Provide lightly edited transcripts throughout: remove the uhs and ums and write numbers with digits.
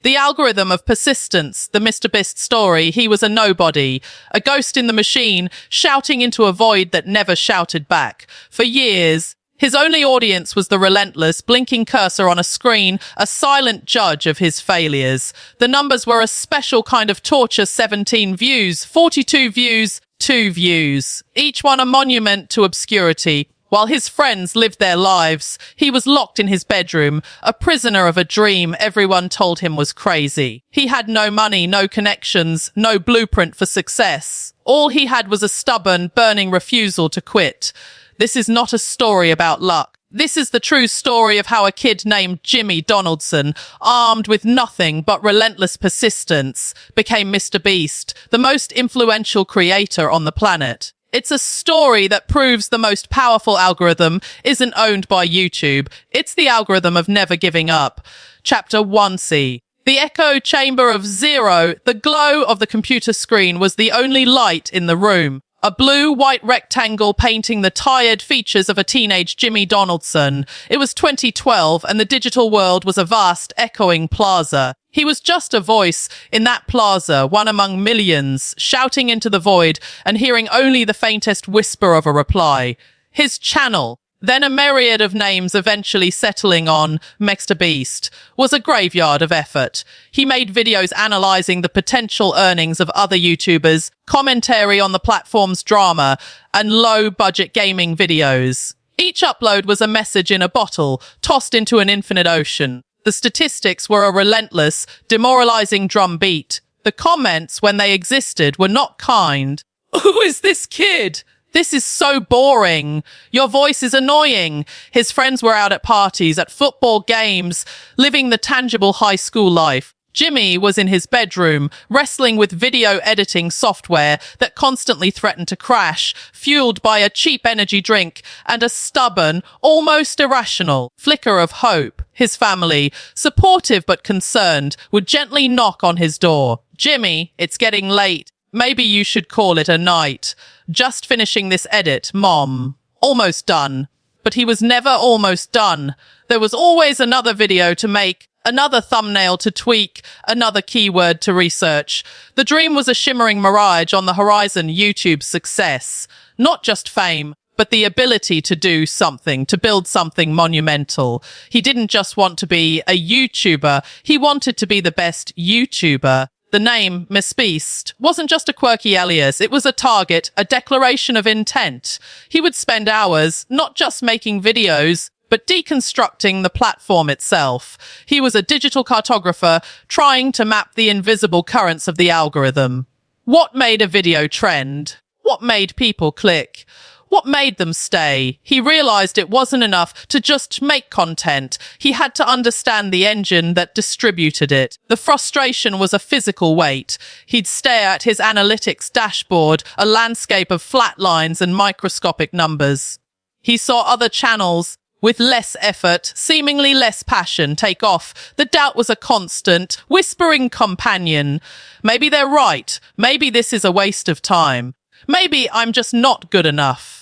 The algorithm of persistence, the MrBeast story. He was a nobody, a ghost in the machine, shouting into a void that never shouted back. For years, his only audience was the relentless, blinking cursor on a screen, a silent judge of his failures. The numbers were a special kind of torture: 17 views, 42 views, 2 views. Each one a monument to obscurity. While his friends lived their lives, he was locked in his bedroom, a prisoner of a dream everyone told him was crazy. He had no money, no connections, no blueprint for success. All he had was a stubborn, burning refusal to quit. This is not a story about luck. This is the true story of how a kid named Jimmy Donaldson, armed with nothing but relentless persistence, became MrBeast, the most influential creator on the planet. It's a story that proves the most powerful algorithm isn't owned by YouTube. It's the algorithm of never giving up. Chapter 1C. The echo chamber of zero, the glow of the computer screen was the only light in the room. A blue-white rectangle painting the tired features of a teenage Jimmy Donaldson. It was 2012 and the digital world was a vast, echoing plaza. He was just a voice in that plaza, one among millions, shouting into the void and hearing only the faintest whisper of a reply. His channel, then a myriad of names eventually settling on MrBeast, was a graveyard of effort. He made videos analyzing the potential earnings of other YouTubers, commentary on the platform's drama, and low-budget gaming videos. Each upload was a message in a bottle, tossed into an infinite ocean. The statistics were a relentless, demoralizing drumbeat. The comments, when they existed, were not kind. "Who is this kid? This is so boring. Your voice is annoying." His friends were out at parties, at football games, living the tangible high school life. Jimmy was in his bedroom, wrestling with video editing software that constantly threatened to crash, fueled by a cheap energy drink and a stubborn, almost irrational flicker of hope. His family, supportive but concerned, would gently knock on his door. "Jimmy, it's getting late. Maybe you should call it a night. Just finishing this edit, Mom. Almost done." But he was never almost done. There was always another video to make, another thumbnail to tweak, another keyword to research. The dream was a shimmering mirage on the horizon: YouTube's success. Not just fame, but the ability to do something, to build something monumental. He didn't just want to be a YouTuber, he wanted to be the best YouTuber. The name, MrBeast, wasn't just a quirky alias, it was a target, a declaration of intent. He would spend hours, not just making videos, but deconstructing the platform itself. He was a digital cartographer, trying to map the invisible currents of the algorithm. What made a video trend? What made people click? What made them stay? He realized it wasn't enough to just make content. He had to understand the engine that distributed it. The frustration was a physical weight. He'd stare at his analytics dashboard, a landscape of flat lines and microscopic numbers. He saw other channels with less effort, seemingly less passion, take off. The doubt was a constant, whispering companion. Maybe they're right. Maybe this is a waste of time. Maybe I'm just not good enough.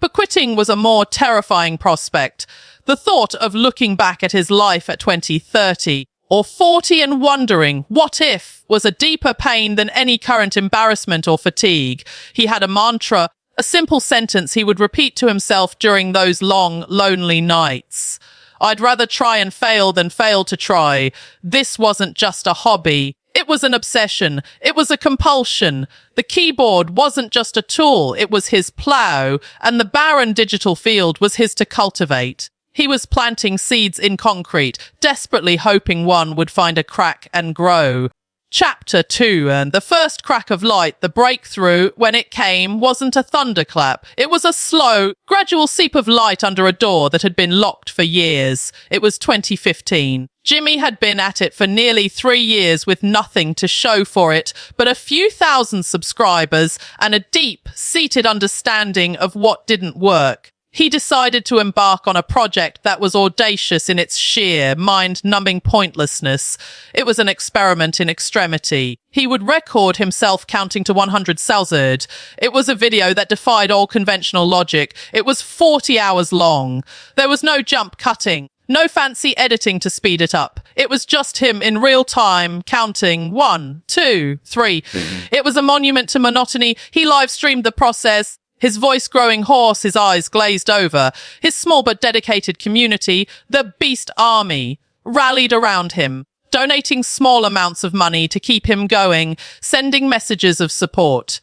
But quitting was a more terrifying prospect. The thought of looking back at his life at 20, 30, or 40 and wondering, what if, was a deeper pain than any current embarrassment or fatigue. He had a mantra, a simple sentence he would repeat to himself during those long, lonely nights. "I'd rather try and fail than fail to try." This wasn't just a hobby. It was an obsession. It was a compulsion. The keyboard wasn't just a tool. It was his plow, and the barren digital field was his to cultivate. He was planting seeds in concrete, desperately hoping one would find a crack and grow. Chapter 2, and the first crack of light, the breakthrough, when it came, wasn't a thunderclap. It was a slow, gradual seep of light under a door that had been locked for years. It was 2015. Jimmy had been at it for nearly 3 years with nothing to show for it but a few thousand subscribers and a deep-seated understanding of what didn't work. He decided to embark on a project that was audacious in its sheer, mind-numbing pointlessness. It was an experiment in extremity. He would record himself counting to 100,000. It was a video that defied all conventional logic. It was 40 hours long. There was no jump cutting, No fancy editing to speed it up. It was just him in real time, counting 1, 2, 3. It was a monument to monotony. He live streamed the process, his voice growing hoarse, his eyes glazed over. His small but dedicated community, the Beast Army, rallied around him, donating small amounts of money to keep him going, sending messages of support.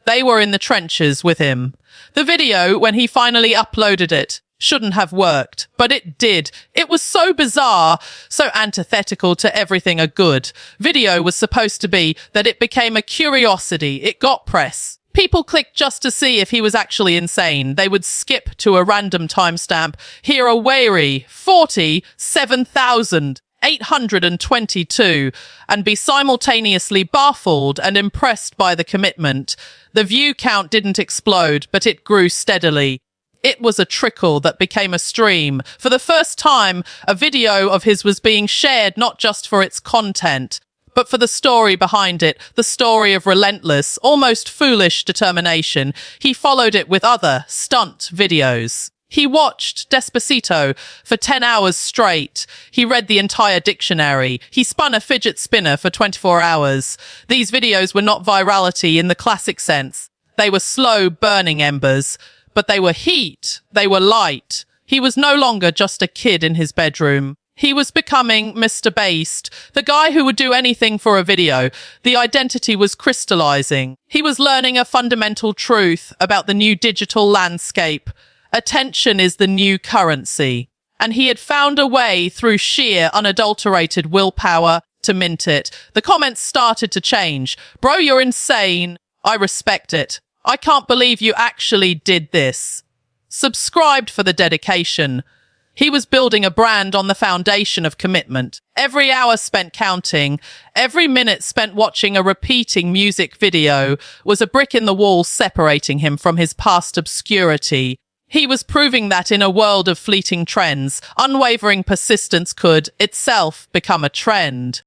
They were in the trenches with him. The video, when he finally uploaded it, shouldn't have worked, but it did. It was so bizarre, so antithetical to everything a good video was supposed to be that it became a curiosity. It got press. People clicked just to see if he was actually insane. They would skip to a random timestamp, hear a weary 47,822, and be simultaneously baffled and impressed by the commitment. The view count didn't explode, but it grew steadily. It was a trickle that became a stream. For the first time, a video of his was being shared not just for its content, but for the story behind it, the story of relentless, almost foolish determination. He followed it with other stunt videos. He watched Despacito for 10 hours straight. He read the entire dictionary. He spun a fidget spinner for 24 hours. These videos were not virality in the classic sense. They were slow burning embers. But they were heat, they were light. He was no longer just a kid in his bedroom. He was becoming MrBeast, the guy who would do anything for a video. The identity was crystallizing. He was learning a fundamental truth about the new digital landscape. Attention is the new currency. And he had found a way through sheer, unadulterated willpower to mint it. The comments started to change. Bro, you're insane. I respect it. I can't believe you actually did this. Subscribed for the dedication. He was building a brand on the foundation of commitment. Every hour spent counting, every minute spent watching a repeating music video was a brick in the wall separating him from his past obscurity. He was proving that in a world of fleeting trends, unwavering persistence could itself become a trend.